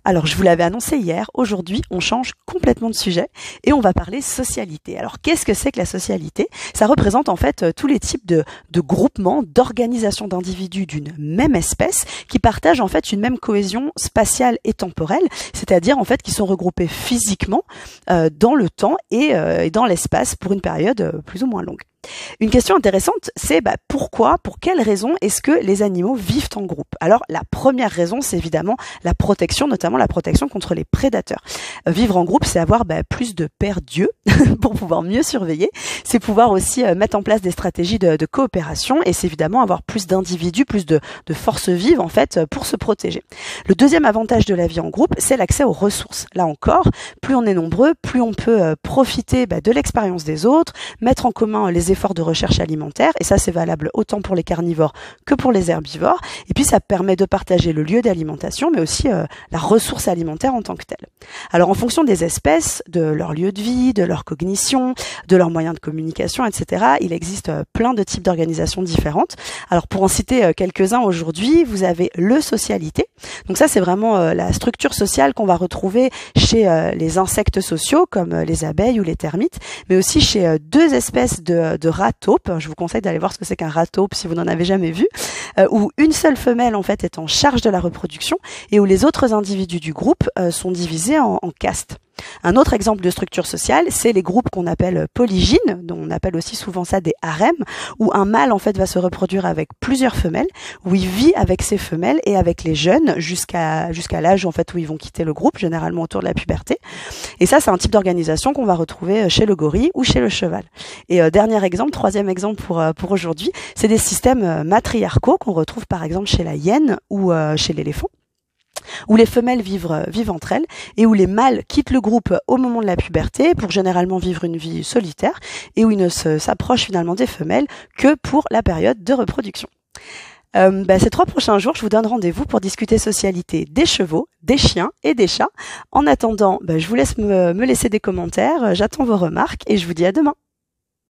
Alors, je vous l'avais annoncé hier, aujourd'hui, on change complètement de sujet et on va parler socialité. Alors, qu'est-ce que c'est que la socialité? Ça représente en fait tous les types de groupements, d'organisations d'individus d'une même espèce qui partagent en fait une même cohésion spatiale et temporelle, c'est-à-dire en fait qui sont regroupés physiquement dans le temps et dans l'espace pour une période plus ou moins longue. Une question intéressante, c'est pourquoi, pour quelles raisons est-ce que les animaux vivent en groupe? Alors, la première raison, c'est évidemment la protection, notamment la protection contre les prédateurs. Vivre en groupe, c'est avoir plus de pères dieux pour pouvoir mieux surveiller. C'est pouvoir aussi mettre en place des stratégies de coopération et c'est évidemment avoir plus d'individus, plus de forces vives en fait pour se protéger. Le deuxième avantage de la vie en groupe, c'est l'accès aux ressources. Là encore, plus on est nombreux, plus on peut profiter de l'expérience des autres, mettre en commun les efforts de recherche alimentaire, et ça c'est valable autant pour les carnivores que pour les herbivores, et puis ça permet de partager le lieu d'alimentation, mais aussi la ressource alimentaire en tant que telle. Alors en fonction des espèces, de leur lieu de vie, de leur cognition, de leurs moyens de communication, etc., il existe plein de types d'organisations différentes. Alors pour en citer quelques-uns aujourd'hui, vous avez le socialité, donc ça c'est vraiment la structure sociale qu'on va retrouver chez les insectes sociaux comme les abeilles ou les termites, mais aussi chez deux espèces de rat taupe. Je vous conseille d'aller voir ce que c'est qu'un rat taupe si vous n'en avez jamais vu, où une seule femelle en fait est en charge de la reproduction et où les autres individus du groupe sont divisés en castes. Un autre exemple de structure sociale, c'est les groupes qu'on appelle polygynes, dont on appelle aussi souvent ça des harems, où un mâle en fait va se reproduire avec plusieurs femelles, où il vit avec ses femelles et avec les jeunes jusqu'à l'âge en fait où ils vont quitter le groupe, généralement autour de la puberté. Et ça, c'est un type d'organisation qu'on va retrouver chez le gorille ou chez le cheval. Et dernier exemple, troisième exemple pour aujourd'hui, c'est des systèmes matriarcaux qu'on retrouve par exemple chez la hyène ou chez l'éléphant, où les femelles vivent entre elles et où les mâles quittent le groupe au moment de la puberté pour généralement vivre une vie solitaire et où ils ne s'approchent finalement des femelles que pour la période de reproduction. Ces 3 prochains jours, je vous donne rendez-vous pour discuter socialité des chevaux, des chiens et des chats. En attendant, je vous laisse me laisser des commentaires, j'attends vos remarques et je vous dis à demain.